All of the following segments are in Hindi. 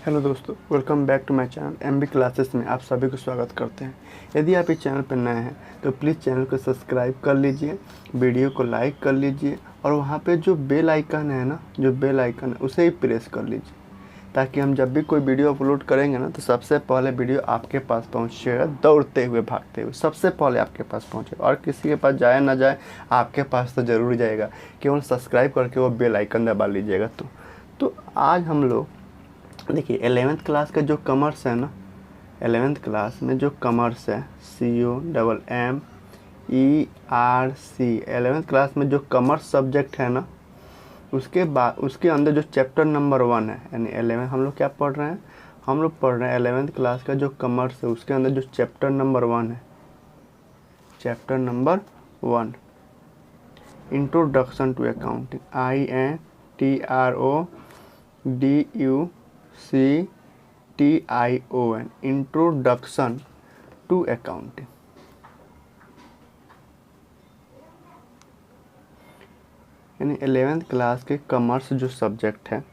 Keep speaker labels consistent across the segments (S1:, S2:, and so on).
S1: हेलो दोस्तों, welcome back to my channel MB classes में आप सभी को स्वागत करते हैं। यदि आप इस चैनल पर नए हैं तो प्लीज़ चैनल को सब्सक्राइब कर लीजिए, वीडियो को लाइक कर लीजिए और वहाँ पे जो बेल आइकन है ना, उसे ही प्रेस कर लीजिए ताकि हम जब भी कोई वीडियो अपलोड करेंगे ना तो सबसे पहले वीडियो आपके पास पहुँचेगा, दौड़ते हुए भागते हुए सबसे पहले आपके पास पहुँचेगा और किसी के पास जाए ना जाए आपके पास तो ज़रूर जाएगा। केवल सब्सक्राइब करके वो बेल आइकन दबा लीजिएगा। तो आज हम लोग देखिए 11th क्लास का जो कॉमर्स है ना, 11th क्लास में जो कॉमर्स है COMMERC, 11th क्लास में जो कॉमर्स सब्जेक्ट है ना, उसके बाद उसके अंदर जो चैप्टर नंबर 1 है, यानी 11 हम लोग क्या पढ़ रहे हैं, हम लोग पढ़ रहे हैं 11th क्लास का जो कॉमर्स है उसके अंदर जो चैप्टर नंबर 1 है, chapter number 1 introduction to accounting, INTRODUCTION, introduction to accounting. यानी 11th क्लास के कॉमर्स जो सब्जेक्ट है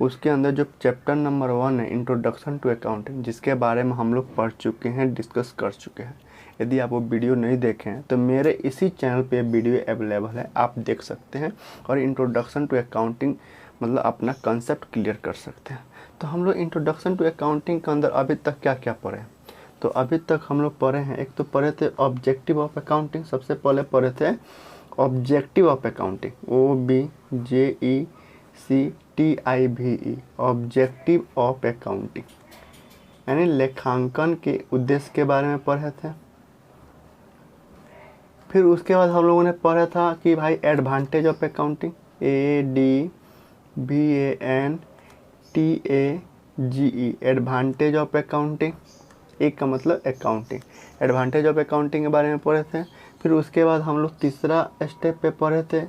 S1: उसके अंदर जो चैप्टर नंबर 1 है इंट्रोडक्शन टू अकाउंटिंग, जिसके बारे में हम लोग पढ़ चुके हैं, डिस्कस कर चुके हैं। यदि आप वो वीडियो नहीं देखे हैं तो मेरे इसी चैनल पे वीडियो अवेलेबल है, आप देख सकते हैं और इंट्रोडक्शन टू अकाउंटिंग मतलब अपना कंसेप्ट क्लियर कर सकते हैं। तो हम लोग इंट्रोडक्शन टू अकाउंटिंग के अंदर अभी तक क्या क्या पढ़े, तो अभी तक हम लोग पढ़े हैं, एक तो पढ़े थे ऑब्जेक्टिव ऑफ अकाउंटिंग, सबसे पहले पढ़े थे objective of accounting, OBJECTIVE, objective of accounting यानी लेखांकन के उद्देश्य के बारे में पढ़े थे। फिर उसके बाद हम लोगों ने पढ़ा था कि भाई advantage of accounting, ADVANTAGE, advantage of accounting, एक का मतलब अकाउंटिंग, एडवांटेज ऑफ अकाउंटिंग के बारे में पढ़े थे। फिर उसके बाद हम लोग तीसरा स्टेप पे पढ़े थे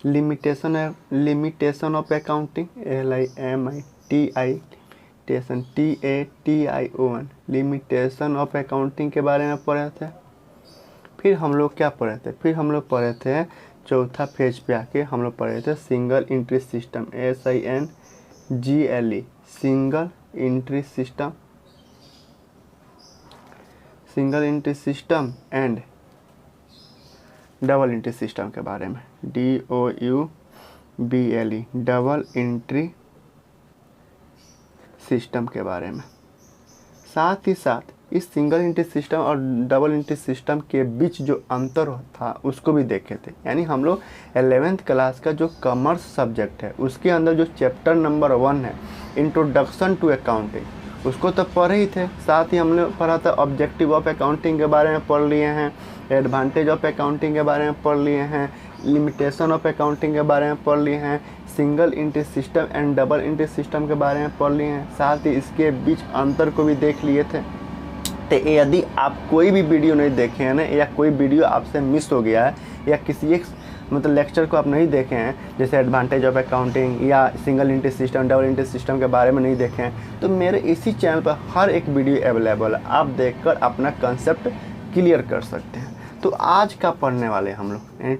S1: limitation of accounting, LIMITATION, limitation of accounting के बारे में पढ़े थे। फिर हम लोग क्या पढ़े थे, फिर हम लोग पढ़े थे चौथा पेज पे आके हम लोग पढ़े थे single entry system, SINGLE, single entry system and double entry system के बारे में, DOUBLE, डबल एंट्री सिस्टम के बारे में। साथ ही साथ इस सिंगल एंट्री सिस्टम और डबल एंट्री सिस्टम के बीच जो अंतर था उसको भी देखे थे। यानी हम लोग 11th क्लास का जो कॉमर्स सब्जेक्ट है उसके अंदर जो चैप्टर नंबर 1 है इंट्रोडक्शन टू अकाउंटिंग, उसको तो पढ़े ही थे, साथ ही हमने पढ़ा था ऑब्जेक्टिव ऑफ अकाउंटिंग के बारे में पढ़ लिए हैं, एडवांटेज ऑफ अकाउंटिंग के बारे में पढ़ लिए हैं, लिमिटेशन ऑफ अकाउंटिंग के बारे में पढ़ लिए हैं, single entry system and double entry system के बारे में पढ़ लिए हैं, साथ ही इसके बीच अंतर को भी देख लिए थे। तो यदि आप कोई भी वीडियो नहीं देखे हैं ना, या कोई वीडियो आपसे मिस हो गया है, या किसी एक मतलब लेक्चर को आप नहीं देखे हैं, जैसे एडवांटेज ऑफ अकाउंटिंग या single entry system double entry system के बारे में नहीं देखे हैं, तो मेरे इसी चैनल पर हर एक वीडियो अवेलेबल है, आप देखकर अपना कंसेप्ट क्लियर कर सकते हैं। तो आज का पढ़ने वाले हम लोग यानी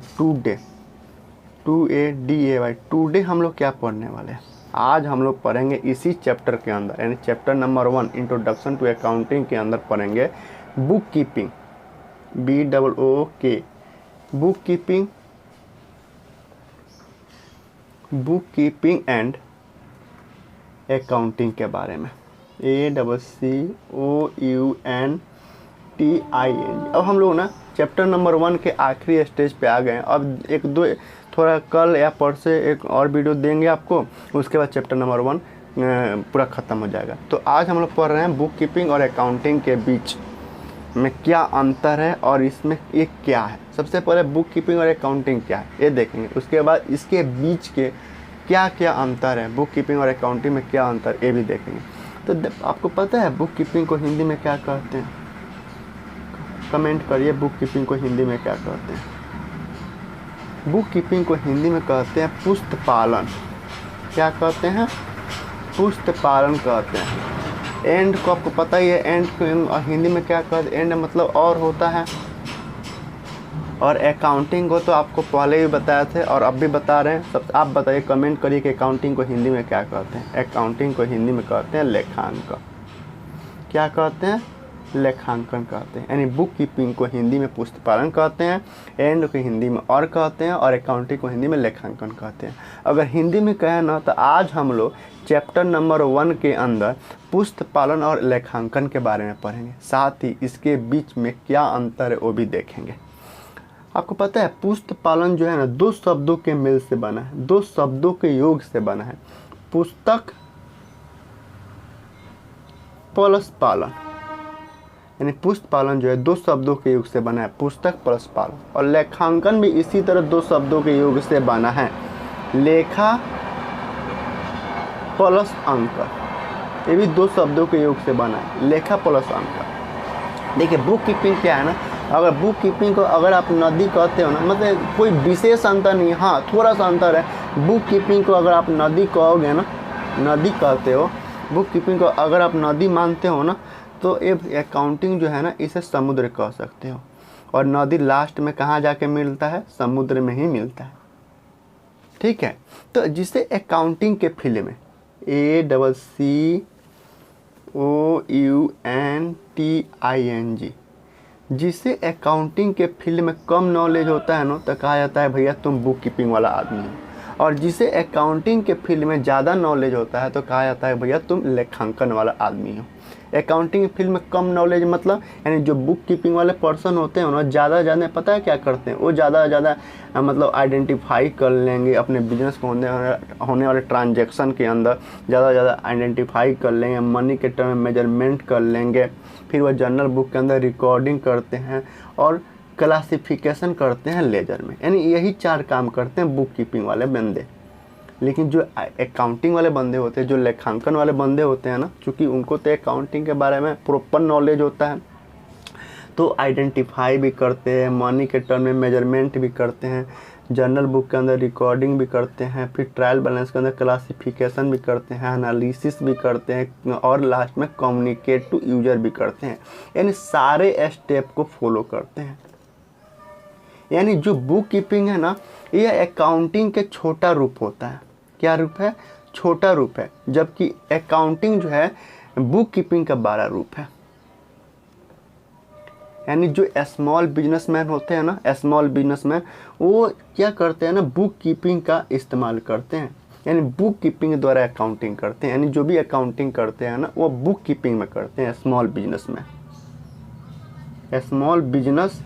S1: टुडे हम लोग क्या पढ़ने वाले हैं, आज हम लोग पढ़ेंगे इसी चैप्टर के अंदर यानी chapter number 1 introduction to accounting के अंदर पढ़ेंगे book keeping, BOOK, book keeping and accounting के बारे में, ACCOUNTING। अब हम लोग ना चैप्टर नंबर 1 के आखिरी स्टेज पे आ गए हैं। अब एक दो थोड़ा कल या परसों एक और वीडियो देंगे आपको, उसके बाद चैप्टर नंबर 1 पूरा ख़त्म हो जाएगा। तो आज हम लोग पढ़ रहे हैं बुक कीपिंग और अकाउंटिंग के बीच में क्या अंतर है और इसमें ये क्या है। सबसे पहले बुक कीपिंग और अकाउंटिंग क्या है ये देखेंगे, उसके बाद इसके बीच के क्या क्या अंतर है, बुक कीपिंग और अकाउंटिंग में क्या अंतर ये भी देखेंगे। तो आपको पता है बुक कीपिंग को हिंदी में क्या कहते हैं, कमेंट करिए बुक कीपिंग को हिंदी में क्या कहते हैं। बुक कीपिंग को हिंदी में कहते हैं पुस्त पालन, क्या कहते हैं, पुस्त पालन कहते हैं। एंड को आपको पता ही है, एंड को हिंदी में क्या कहते हैं, एंड मतलब और होता है, और अकाउंटिंग को तो आपको पहले भी बताया थे और अब भी बता रहे हैं। सब आप बताइए, कमेंट करिए कि अकाउंटिंग को हिंदी में क्या कहते हैं। अकाउंटिंग को हिंदी में कहते हैं लेखांकन। क्या कहते हैं? लेखांकन कहते हैं। यानी बुक कीपिंग को हिंदी में पुस्तपालन कहते हैं, एंड को हिंदी में और कहते हैं, और अकाउंटिंग को हिंदी में लेखांकन कहते हैं। अगर हिंदी में कहें ना तो आज हम लोग चैप्टर नंबर 1 के अंदर पुस्तपालन और लेखांकन के बारे में पढ़ेंगे, साथ ही इसके बीच में क्या अंतर है वो भी देखेंगे। आपको पता है पुस्तपालन जो है ना 2 शब्दों के मेल से बना है, 2 शब्दों के योग से बना है। पुस्तक प्लस पालन, यानी पुस्तपालन जो है 2 शब्दों के योग से बना है, पुस्तक प्लस पालन। और लेखांकन भी इसी तरह 2 शब्दों के योग से बना है, लेखा प्लस अंक। ये भी 2 शब्दों के योग से बना है, लेखा प्लस अंक। देखिए बुक कीपिंग क्या है ना, अगर बुक कीपिंग को अगर आप नदी कहते हो ना, मतलब कोई विशेष अंतर नहीं, हाँ थोड़ा सा अंतर है। बुक कीपिंग को अगर आप नदी कहोगे ना, नदी कहते हो, बुक कीपिंग को अगर आप नदी मानते हो ना, तो ये अकाउंटिंग जो है ना इसे समुद्र कह सकते हो। और नदी लास्ट में कहाँ जाके मिलता है? समुद्र में ही मिलता है। ठीक है, तो जिसे अकाउंटिंग के फील्ड में ACCOUNTING, जिसे अकाउंटिंग के फील्ड में कम नॉलेज होता है ना, तो कहा जाता है भैया तुम बुक कीपिंग वाला आदमी हो। और जिसे अकाउंटिंग के फील्ड में ज़्यादा नॉलेज होता है तो कहा जाता है भैया तुम लेखांकन वाला आदमी हो। अकाउंटिंग के फील्ड में कम नॉलेज मतलब यानी जो बुक कीपिंग वाले पर्सन होते हैं ना, ज़्यादा पता है क्या करते हैं, वो ज़्यादा मतलब आइडेंटिफाई कर लेंगे अपने बिजनेस को होने वाले ट्रांजैक्शन के अंदर, ज़्यादा आइडेंटिफाई कर लेंगे, मनी के टर्म में मेजरमेंट कर लेंगे, फिर वह जर्नल बुक के अंदर रिकॉर्डिंग करते हैं और क्लासिफिकेशन करते हैं लेजर में। यानी यही 4 काम करते हैं बुक कीपिंग वाले बंदे। लेकिन जो अकाउंटिंग वाले बंदे होते हैं, जो लेखांकन वाले बंदे होते हैं ना, चूँकि उनको तो अकाउंटिंग के बारे में प्रॉपर नॉलेज होता है, तो आइडेंटिफाई भी करते हैं, मनी के टर्म में मेजरमेंट भी करते हैं, जर्नल बुक के अंदर रिकॉर्डिंग भी करते हैं, फिर ट्रायल बैलेंस के अंदर क्लासिफिकेशन भी करते हैं, एनालिसिस भी करते हैं, और लास्ट में कम्युनिकेट टू यूजर भी करते हैं। यानी सारे स्टेप को फॉलो करते हैं। यानी जो बुक कीपिंग है ना, ये अकाउंटिंग के छोटा रूप होता है। क्या रूप है? छोटा रूप है। जबकि अकाउंटिंग जो है बुक कीपिंग का बड़ा रूप है। यानी जो स्मॉल बिजनेसमैन होते हैं ना, स्मॉल बिजनेसमैन, वो क्या करते हैं ना, बुक कीपिंग का इस्तेमाल करते हैं। यानी बुक कीपिंग द्वारा अकाउंटिंग करते हैं। यानी जो भी अकाउंटिंग करते हैं ना, वो बुक कीपिंग में करते हैं। Small businessman, small business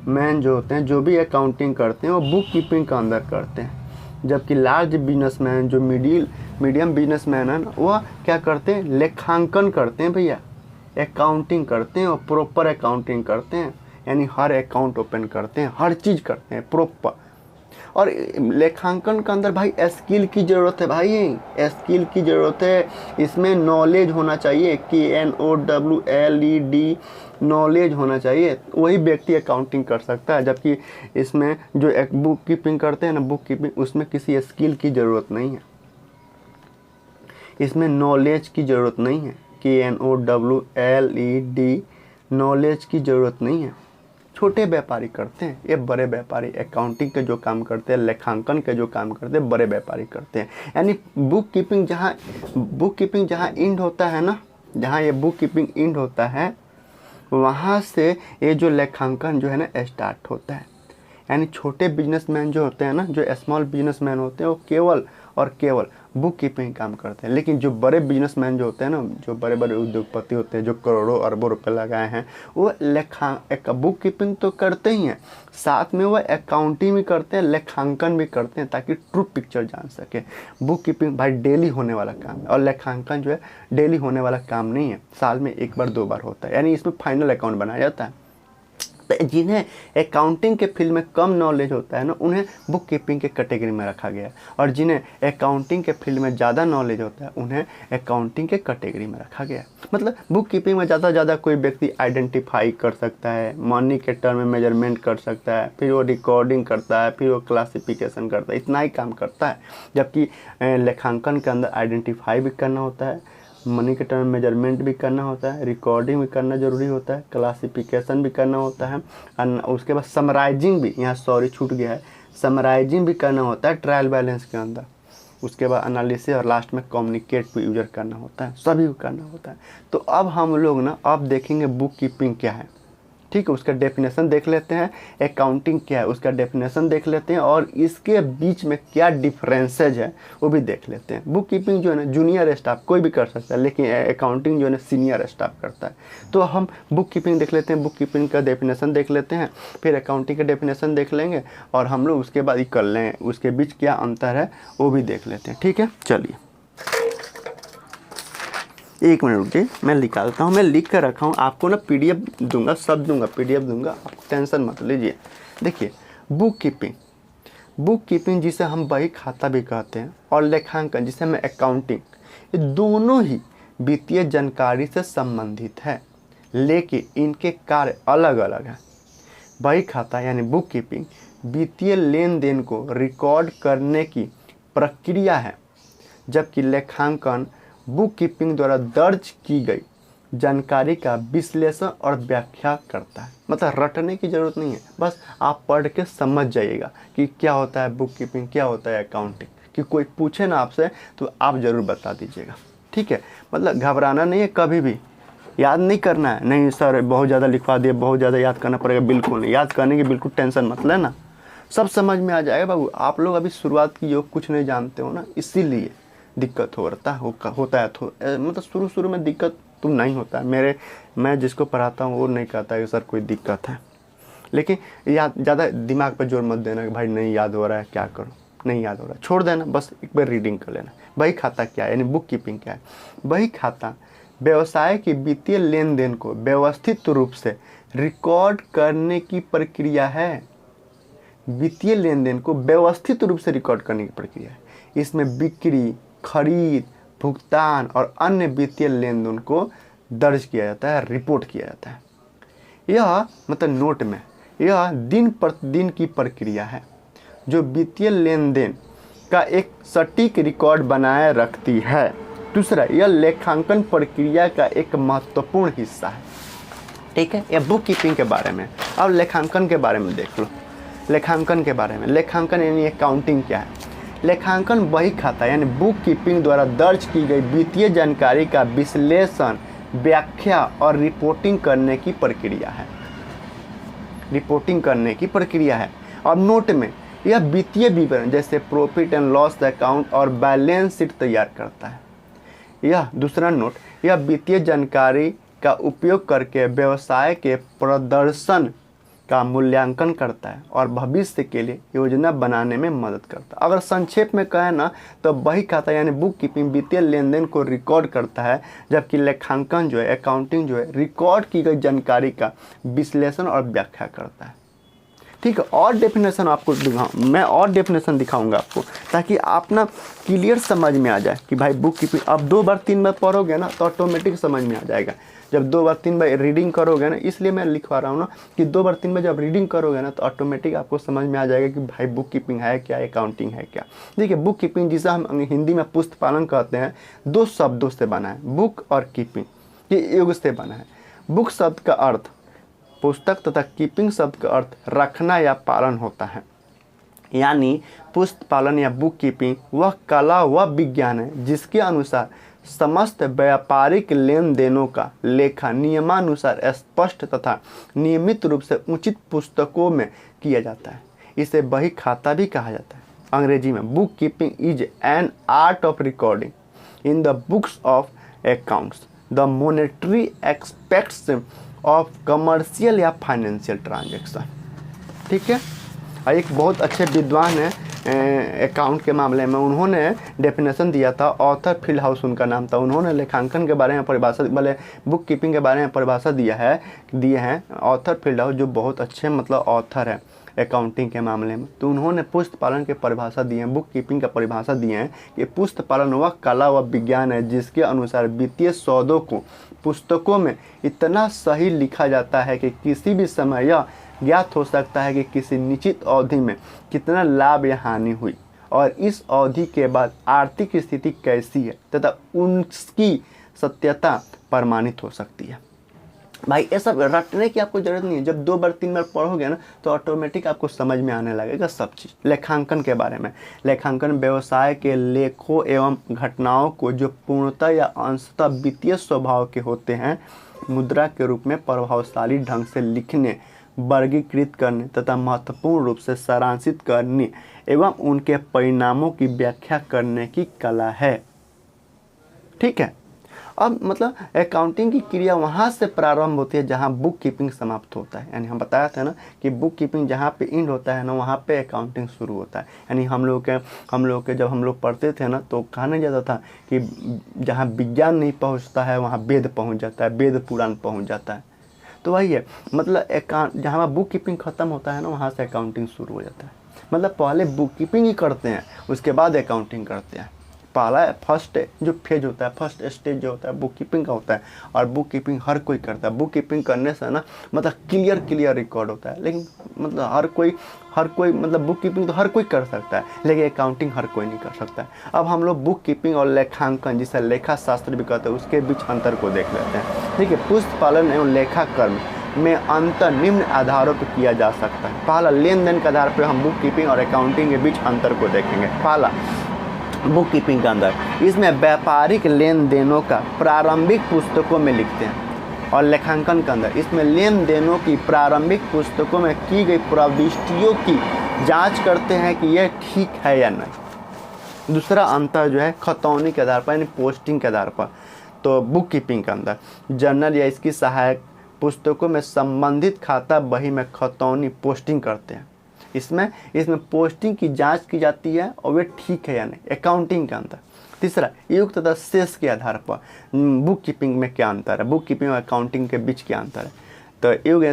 S1: man जो होते हैं, जो भी अकाउंटिंग करते हैं वो बुक कीपिंग का अंदर करते हैं। जबकि लार्ज बिजनेसमैन, जो मीडियम बिजनेसमैन है ना, वह क्या करते हैं? लेखांकन करते हैं भैया, अकाउंटिंग करते हैं और प्रॉपर अकाउंटिंग करते हैं। यानी हर अकाउंट ओपन करते हैं, हर चीज़ करते हैं प्रॉपर। और लेखांकन के अंदर भाई स्किल की ज़रूरत है, भाई स्किल की ज़रूरत है। इसमें नॉलेज होना चाहिए, KNOWLED, नॉलेज होना चाहिए, वही व्यक्ति अकाउंटिंग कर सकता है। जबकि इसमें जो एक बुक कीपिंग करते हैं ना, बुक कीपिंग, उसमें किसी स्किल की ज़रूरत नहीं है, इसमें नॉलेज की ज़रूरत नहीं है। KNOWLED, नॉलेज की ज़रूरत नहीं है। छोटे व्यापारी करते हैं, ये बड़े व्यापारी अकाउंटिंग के जो काम करते हैं, लेखांकन के जो काम करते हैं, बड़े व्यापारी करते हैं। यानी बुक कीपिंग जहाँ इंड होता है ना, जहाँ ये बुक कीपिंग इंड होता है, वहाँ से ये जो लेखांकन जो है ना स्टार्ट होता है। यानी छोटे बिजनेसमैन जो होते हैं ना, जो स्मॉल बिजनेसमैन होते हैं, वो केवल और केवल बुक कीपिंग काम करते हैं। लेकिन जो बड़े बिजनेसमैन जो होते हैं ना, जो बड़े बड़े उद्योगपति होते हैं, जो करोड़ों अरबों रुपए लगाए हैं, वो बुक कीपिंग तो करते ही हैं, साथ में वो अकाउंटिंग भी करते हैं, लेखांकन भी करते हैं, ताकि ट्रू पिक्चर जान सके। बुक कीपिंग भाई डेली होने वाला काम है, और लेखांकन जो है डेली होने वाला काम नहीं है, साल में 1 बार 2 बार होता है। यानी इसमें फाइनल अकाउंट बनाया जाता है। तो जिन्हें अकाउंटिंग के फील्ड में कम नॉलेज होता है ना, उन्हें बुक कीपिंग के कैटेगरी में रखा गया है, और जिन्हें अकाउंटिंग के फील्ड में ज़्यादा नॉलेज होता है उन्हें अकाउंटिंग के कैटेगरी में रखा गया है। मतलब बुक कीपिंग में ज़्यादा कोई व्यक्ति आइडेंटिफाई कर सकता है, मनी के टर्म में मेजरमेंट कर सकता है, फिर वो रिकॉर्डिंग करता है, फिर वो क्लासिफिकेशन करता है, इतना ही काम करता है। जबकि लेखांकन के अंदर आइडेंटिफाई भी करना होता है, मनी के टर्म मेजरमेंट भी करना होता है, रिकॉर्डिंग भी करना ज़रूरी होता है, क्लासिफिकेशन भी करना होता है, और उसके बाद समराइजिंग भी, यहाँ सॉरी छूट गया है, समराइजिंग भी करना होता है ट्रायल बैलेंस के अंदर। उसके बाद एनालिसिस और लास्ट में कम्युनिकेट भी यूजर करना होता है, सभी को करना होता है। तो अब हम लोग ना अब देखेंगे बुक कीपिंग क्या है, ठीक है, उसका डेफिनेशन देख लेते हैं, अकाउंटिंग क्या है उसका डेफिनेशन देख लेते हैं, और इसके बीच में क्या डिफरेंसेज है वो भी देख लेते हैं। बुक कीपिंग जो है ना जूनियर स्टाफ कोई भी कर सकता है, लेकिन अकाउंटिंग जो है ना सीनियर स्टाफ करता है। तो हम बुक कीपिंग देख लेते हैं, बुक कीपिंग का डेफिनेशन देख लेते हैं, फिर अकाउंटिंग का डेफिनेशन देख लेंगे, और हम लोग उसके बाद ही कर लेंगे उसके बीच क्या अंतर है वो भी देख लेते हैं, ठीक है। चलिए 1 मिनट रुकिए, मैं निकालता हूँ, मैं लिख कर रखा हूँ, आपको ना PDF दूंगा, सब दूंगा, PDF दूंगा, आप टेंशन मत लीजिए। देखिए बुक कीपिंग जिसे हम बही खाता भी कहते हैं, और लेखांकन जिसे हम अकाउंटिंग, ये दोनों ही वित्तीय जानकारी से संबंधित है, लेकिन इनके कार्य अलग अलग हैं। बही खाता यानी बुक कीपिंग वित्तीय लेन देन को रिकॉर्ड करने की प्रक्रिया है, जबकि लेखांकन बुक कीपिंग द्वारा दर्ज की गई जानकारी का विश्लेषण और व्याख्या करता है। मतलब रटने की ज़रूरत नहीं है, बस आप पढ़ के समझ जाइएगा कि क्या होता है बुक कीपिंग, क्या होता है अकाउंटिंग, कि कोई पूछे ना आपसे तो आप ज़रूर बता दीजिएगा, ठीक है। मतलब घबराना नहीं है, कभी भी याद नहीं करना है, नहीं सर बहुत ज़्यादा लिखवा दिए, बहुत ज़्यादा याद करना पड़ेगा, बिल्कुल नहीं, याद करने की बिल्कुल टेंशन मत लेना, सब समझ में आ जाएगा बाबू। आप लोग अभी शुरुआत की हो, कुछ नहीं जानते हो ना, इसीलिए दिक्कत होता है। मतलब शुरू में दिक्कत तुम नहीं होता है, मैं जिसको पढ़ाता हूँ वो नहीं कहता है कि सर कोई दिक्कत है, लेकिन याद ज़्यादा दिमाग पर जोर मत देना कि भाई नहीं याद हो रहा है क्या करूँ, नहीं याद हो रहा है छोड़ देना, बस एक बार रीडिंग कर लेना। बही खाता क्या है यानी बुक कीपिंग क्या है? बही खाता व्यवसाय की वित्तीय लेन देन को व्यवस्थित रूप से रिकॉर्ड करने की प्रक्रिया है। वित्तीय लेन देन को व्यवस्थित रूप से रिकॉर्ड करने की प्रक्रिया है। इसमें बिक्री, खरीद, भुगतान और अन्य वित्तीय लेन देन को दर्ज किया जाता है, रिपोर्ट किया जाता है। यह मतलब नोट में यह दिन प्रतिदिन की प्रक्रिया है जो वित्तीय लेन देन का एक सटीक रिकॉर्ड बनाए रखती है। दूसरा, यह लेखांकन प्रक्रिया का एक महत्वपूर्ण हिस्सा है। ठीक है, यह बुक कीपिंग के बारे में। अब लेखांकन के बारे में देख लो। लेखांकन के बारे में, लेखांकन यानी अकाउंटिंग क्या है? लेखांकन बही खाता यानी बुक कीपिंग द्वारा दर्ज की गई वित्तीय जानकारी का विश्लेषण, व्याख्या और रिपोर्टिंग करने की प्रक्रिया है। रिपोर्टिंग करने की प्रक्रिया है। और नोट में यह वित्तीय विवरण जैसे प्रॉफिट एंड लॉस अकाउंट और बैलेंस शीट तैयार करता है। यह दूसरा नोट, यह वित्तीय जानकारी का उपयोग करके व्यवसाय के प्रदर्शन का मूल्यांकन करता है और भविष्य के लिए योजना बनाने में मदद करता है। अगर संक्षेप में कहें ना तो बही खाता यानी बुक कीपिंग वित्तीय लेन देन को रिकॉर्ड करता है, जबकि लेखांकन जो है, अकाउंटिंग जो है, रिकॉर्ड की गई जानकारी का विश्लेषण और व्याख्या करता है। ठीक है, और डेफिनेशन आपको दिखाऊँ, मैं और डेफिनेशन दिखाऊंगा आपको ताकि आप ना क्लियर समझ में आ जाए कि भाई बुक कीपिंग। अब 2 बार 3 बार पढ़ोगे ना तो ऑटोमेटिक समझ में आ जाएगा। जब 2 बार 3 बार रीडिंग करोगे ना, इसलिए मैं लिखवा रहा हूँ ना कि 2 बार 3 बार जब रीडिंग करोगे ना तो ऑटोमेटिक आपको समझ में आ जाएगा कि भाई बुक कीपिंग है क्या, अकाउंटिंग है क्या। देखिए, बुक कीपिंग जिसे हम हिंदी में पुस्त पालन कहते हैं, 2 शब्दों से बना है, बुक और कीपिंग, ये योग से बना है। बुक शब्द का अर्थ पुस्तक तथा कीपिंग शब्द का अर्थ रखना या पालन होता है। यानी पुस्तक पालन या बुक कीपिंग वह कला व विज्ञान है जिसके अनुसार समस्त व्यापारिक लेन देनों का लेखा नियमानुसार स्पष्ट तथा नियमित रूप से उचित पुस्तकों में किया जाता है। इसे बही खाता भी कहा जाता है। अंग्रेजी में book keeping is an art of recording in the books of accounts the monetary aspects of commercial या फाइनेंशियल ट्रांजैक्शन। ठीक है, और एक बहुत अच्छे विद्वान हैं अकाउंट के मामले में, उन्होंने डेफिनेशन दिया था, ऑथर फील्ड हाउस उनका नाम था। उन्होंने लेखांकन के बारे में परिभाषा, भले बुक कीपिंग के बारे में परिभाषा दिए हैं ऑथर फील्ड हाउस, जो बहुत अच्छे मतलब ऑथर है अकाउंटिंग के मामले में। तो उन्होंने पुस्तक पालन के परिभाषा दिए हैं, बुक कीपिंग का परिभाषा दिए हैं कि पुस्तक पालन वह कला व विज्ञान है जिसके अनुसार वित्तीय सौदों को पुस्तकों में इतना सही लिखा जाता है कि किसी भी समय यह ज्ञात हो सकता है कि किसी निश्चित अवधि में कितना लाभ या हानि हुई और इस अवधि के बाद आर्थिक स्थिति कैसी है तथा उसकी सत्यता प्रमाणित हो सकती है। भाई ये सब रटने की आपको ज़रूरत नहीं है, जब 2 बार 3 बार पढ़ोगे ना तो ऑटोमेटिक आपको समझ में आने लगेगा सब चीज़। लेखांकन के बारे में, लेखांकन व्यवसाय के लेखों एवं घटनाओं को जो पूर्णतः या अंशतः वित्तीय स्वभाव के होते हैं मुद्रा के रूप में प्रभावशाली ढंग से लिखने, वर्गीकृत करने तथा महत्वपूर्ण रूप से सारांशित करने एवं उनके परिणामों की व्याख्या करने की कला है। ठीक है, अब मतलब अकाउंटिंग की क्रिया वहाँ से प्रारंभ होती है जहाँ बुक कीपिंग समाप्त होता है। यानी हम बताया था ना कि बुक कीपिंग जहाँ पे एंड होता है ना वहाँ पे अकाउंटिंग शुरू होता है। यानी हम लोग के जब हम लोग पढ़ते थे ना तो कहा नहीं जाता था कि जहाँ विज्ञान नहीं पहुँचता है वहाँ वेद पहुँच जाता है, वेद पुराण पहुँच जाता है। तो वही है, मतलब जहाँ बुक कीपिंग ख़त्म होता है ना वहाँ से अकाउंटिंग शुरू हो जाता है। मतलब पहले बुक कीपिंग ही करते हैं, उसके बाद अकाउंटिंग करते हैं। पहला फर्स्ट जो फेज होता है, फर्स्ट स्टेज जो होता है बुक कीपिंग का होता है, और बुक कीपिंग हर कोई करता है। बुक कीपिंग करने से ना मतलब क्लियर रिकॉर्ड होता है, लेकिन मतलब हर कोई मतलब बुक कीपिंग तो हर कोई कर सकता है, लेकिन अकाउंटिंग हर कोई नहीं कर सकता है। अब हम लोग बुक कीपिंग और लेखांकन जिसे लेखा शास्त्र भी कहते हैं उसके बीच अंतर को देख लेते हैं। ठीक है, पुस्तक पालन एवं लेखा कर्म में अंतर निम्न आधारों पर किया जा सकता है। पहला, लेन देन के आधार पर हम बुक कीपिंग और अकाउंटिंग के बीच अंतर को देखेंगे। पहला, बुक कीपिंग के अंदर इसमें व्यापारिक लेन देनों का प्रारंभिक पुस्तकों में लिखते हैं, और लेखांकन के अंदर इसमें लेन देनों की प्रारंभिक पुस्तकों में की गई प्रविष्टियों की जांच करते हैं कि यह ठीक है या नहीं। दूसरा अंतर जो है खतौनी के आधार पर यानी पोस्टिंग के आधार पर। तो बुक कीपिंग के अंदर जर्नल या इसकी सहायक पुस्तकों में संबंधित खाता बही में खतौनी पोस्टिंग करते हैं। इसमें पोस्टिंग की जांच की जाती है और वे ठीक है या नहीं। अकाउंटिंग के अंदर तीसरा, योग तथा शेष के आधार पर बुक कीपिंग में क्या अंतर है, बुक कीपिंग और अकाउंटिंग के बीच क्या अंतर है। तो योग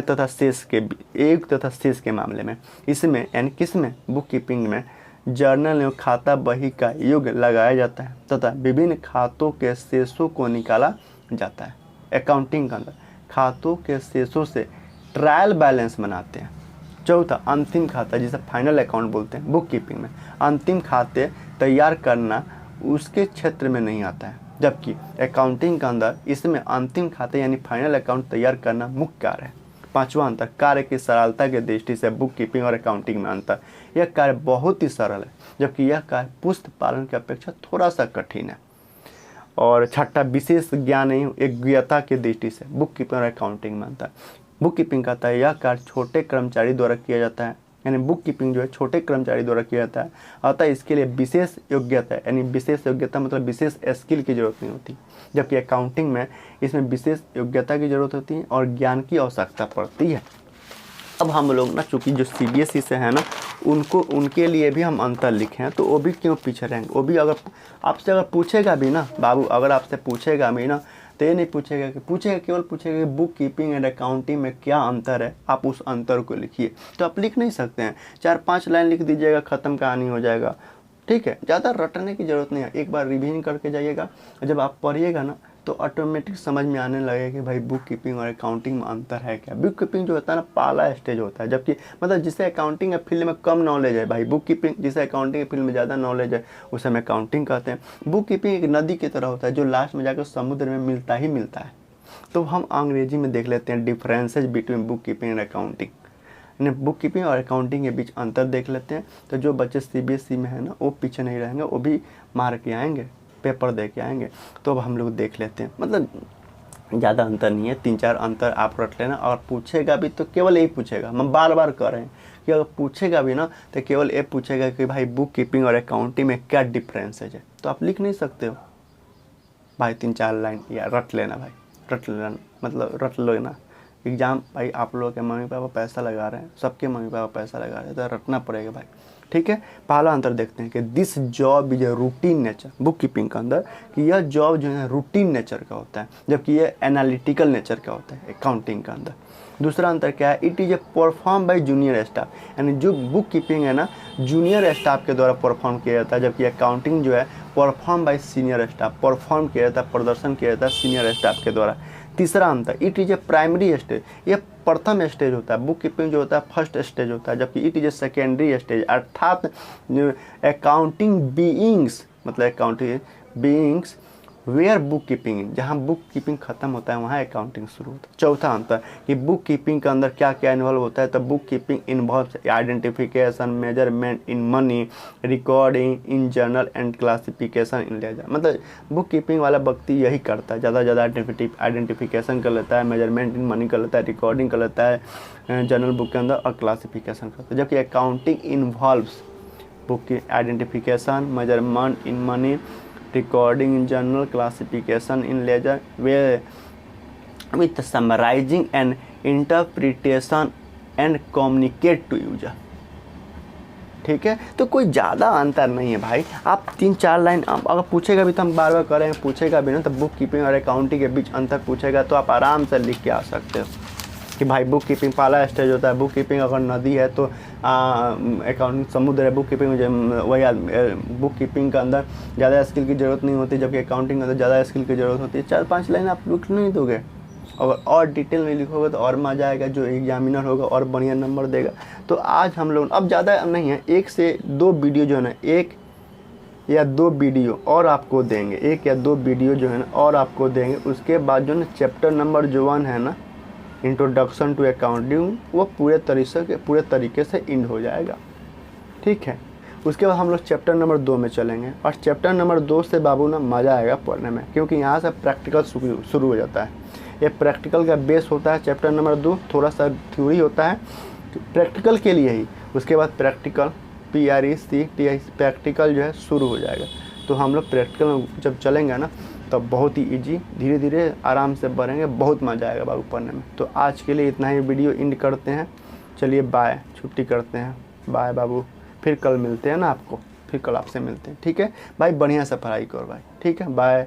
S1: तथा शेष के मामले में इसमें यानी किसमें, बुक कीपिंग में जर्नल एवं खाता बही का योग लगाया जाता है तथा विभिन्न खातों के शेषों को निकाला जाता है। अकाउंटिंग के अंदर खातों के शेषों से ट्रायल बैलेंस बनाते हैं। चौथा, अंतिम खाता जिसे फाइनल अकाउंट बोलते हैं। बुक कीपिंग में अंतिम खाते तैयार करना उसके क्षेत्र में नहीं आता है, जबकि अकाउंटिंग के अंदर इसमें अंतिम खाते यानी फाइनल अकाउंट तैयार करना मुख्य कार्य है। पांचवा अंतर, कार्य की सरलता की दृष्टि से बुक कीपिंग और अकाउंटिंग में अंतर। यह कार्य बहुत ही सरल है, जबकि यह कार्य पुस्तक पालन की अपेक्षा थोड़ा सा कठिन है। और छठा, विशेष ज्ञान एवं योग्यता की दृष्टि से बुक कीपिंग और अकाउंटिंग में अंतर। बुक कीपिंग कहता है यह कार्य छोटे कर्मचारी द्वारा किया जाता है, यानी बुक कीपिंग जो है छोटे कर्मचारी द्वारा किया जाता है, अतः इसके लिए विशेष योग्यता यानी विशेष योग्यता मतलब विशेष स्किल की जरूरत नहीं होती, जबकि अकाउंटिंग में इसमें विशेष योग्यता की जरूरत होती है और ज्ञान की आवश्यकता पड़ती है। अब हम लोग ना चूँकि जो CBSE से है ना उनके लिए भी हम अंतर लिखे हैं, तो वो भी क्यों पीछे रहेंगे। वो भी अगर आपसे पूछेगा भी ना बाबू, अगर आपसे पूछेगा भी ना तो ये नहीं पूछेगा केवल पूछेगा कि बुक कीपिंग एंड अकाउंटिंग में क्या अंतर है, आप उस अंतर को लिखिए। तो आप लिख नहीं सकते हैं, 4-5 लाइन लिख दीजिएगा, ख़त्म कहानी हो जाएगा। ठीक है, ज़्यादा रटने की ज़रूरत नहीं है, एक बार रिवीजन करके जाइएगा, जब आप पढ़िएगा ना तो ऑटोमेटिक समझ में आने लगेगा कि भाई बुक कीपिंग और अकाउंटिंग में अंतर है क्या। बुक कीपिंग जो होता है ना पहला स्टेज होता है, जबकि मतलब जिसे अकाउंटिंग के फील्ड में कम नॉलेज है भाई बुक कीपिंग, जिसे अकाउंटिंग के फील्ड में ज़्यादा नॉलेज है उसे हम अकाउंटिंग कहते हैं। बुक कीपिंग एक नदी की तरह होता है जो लास्ट में जाकर समुद्र में मिलता ही मिलता है। तो हम अंग्रेजी में देख लेते हैं differences between book keeping and accounting, यानी बुक कीपिंग और अकाउंटिंग के बीच अंतर देख लेते हैं। तो जो बच्चे CBSE में है ना वो पीछे नहीं रहेंगे, वो भी मार के आएंगे, पेपर दे के आएंगे। तो अब हम लोग देख लेते हैं, मतलब ज़्यादा अंतर नहीं है, 3-4 अंतर आप रट लेना। और पूछेगा भी तो केवल यही पूछेगा, हम बार बार कह रहे हैं कि अगर पूछेगा भी ना तो केवल ये पूछेगा कि भाई बुक कीपिंग और अकाउंटिंग में क्या डिफरेंसेज है। तो आप लिख नहीं सकते हो भाई 3-4 लाइन या रट लेना भाई, रट लेना मतलब रट लेना। एग्ज़ाम भाई आप लोगों के मम्मी पापा पैसा लगा रहे हैं, सबके मम्मी पापा पैसा लगा रहे हैं, तो रटना पड़ेगा भाई। ठीक है, पहला अंतर देखते हैं कि this job is a routine nature book keeping के अंदर, कि यह जॉब जो है रूटीन नेचर का होता है, जबकि यह एनालिटिकल नेचर का होता है अकाउंटिंग के अंदर। दूसरा अंतर क्या है, it is A perform by junior staff, यानी जो बुक कीपिंग है ना जूनियर स्टाफ के द्वारा परफॉर्म किया जाता है, जबकि अकाउंटिंग जो है perform by senior staff, perform किया जाता है, प्रदर्शन किया जाता है सीनियर स्टाफ के द्वारा। तीसरा अंतर, it is A primary stage, यह प्रथम स्टेज होता है, बुक कीपिंग जो होता है फर्स्ट स्टेज होता है, जबकि it is a secondary stage, अर्थात अकाउंटिंग बीइंग्स मतलब accounting begins where book keeping, जहाँ बुक कीपिंग खत्म होता है वहाँ अकाउंटिंग शुरू होता है। चौथा अंतर कि बुक कीपिंग के अंदर क्या क्या इन्वॉल्व होता है, तो book keeping involve identification, measurement in money, recording in journal and classification in ledger. मतलब बुक कीपिंग वाला व्यक्ति यही करता है, ज़्यादा से ज़्यादा आइडेंटिफिकेशन कर लेता है, मेजरमेंट इन मनी कर लेता है, रिकॉर्डिंग कर लेता है जर्नल बुक के अंदर और क्लासिफिकेशन करता है। जबकि अकाउंटिंग इन्वॉल्व्स बुक की identification, measurement in money, recording in journal, classification in ledger, where with summarizing and interpretation and communicate to user। ठीक है, तो कोई ज़्यादा अंतर नहीं है भाई। आप 3-4 लाइन अगर पूछेगा भी तो हम बार बार करें, पूछेगा भी ना तो बुक कीपिंग और अकाउंटिंग के बीच अंतर पूछेगा तो आप आराम से लिख के आ सकते हो कि भाई बुक कीपिंग पहला स्टेज होता है। बुक कीपिंग अगर नदी है तो अकाउंटिंग समुद्र है। बुक कीपिंग वही बुक कीपिंग के अंदर ज़्यादा स्किल की ज़रूरत नहीं होती, जबकि अकाउंटिंग के अंदर ज़्यादा स्किल की ज़रूरत होती है। 4-5 लाइन आप लिख नहीं दोगे, अगर और डिटेल में लिखोगे तो और मज़ा आएगा, जो एग्जामिनर होगा और बढ़िया नंबर देगा। तो आज हम लोग अब ज़्यादा नहीं है, 1 से 2 वीडियो जो है ना, 1 या 2 वीडियो और आपको देंगे, 1 या 2 वीडियो जो है ना और आपको देंगे। उसके बाद जो ना चैप्टर नंबर जो 1 है ना, इंट्रोडक्शन टू अकाउंटिंग, वो पूरे तरीके से इंड हो जाएगा। ठीक है, उसके बाद हम लोग चैप्टर नंबर 2 में चलेंगे और चैप्टर नंबर 2 से बाबू ना मज़ा आएगा पढ़ने में, क्योंकि यहाँ से प्रैक्टिकल शुरू हो जाता है। ये प्रैक्टिकल का बेस होता है चैप्टर नंबर 2, थोड़ा सा थ्योरी होता है प्रैक्टिकल के लिए ही। उसके बाद प्रैक्टिकल PRECTI प्रैक्टिकल जो है शुरू हो जाएगा। तो हम लोग प्रैक्टिकल में जब चलेंगे ना तब बहुत ही इजी, धीरे धीरे आराम से बढ़ेंगे, बहुत मज़ा आएगा बाबू पढ़ने में। तो आज के लिए इतना ही, वीडियो एंड करते हैं। चलिए बाय, छुट्टी करते हैं, बाय बाबू। फिर कल मिलते हैं ना आपको, फिर कल आपसे मिलते हैं। ठीक है भाई, बढ़िया से पढ़ाई करो भाई। ठीक है, बाय।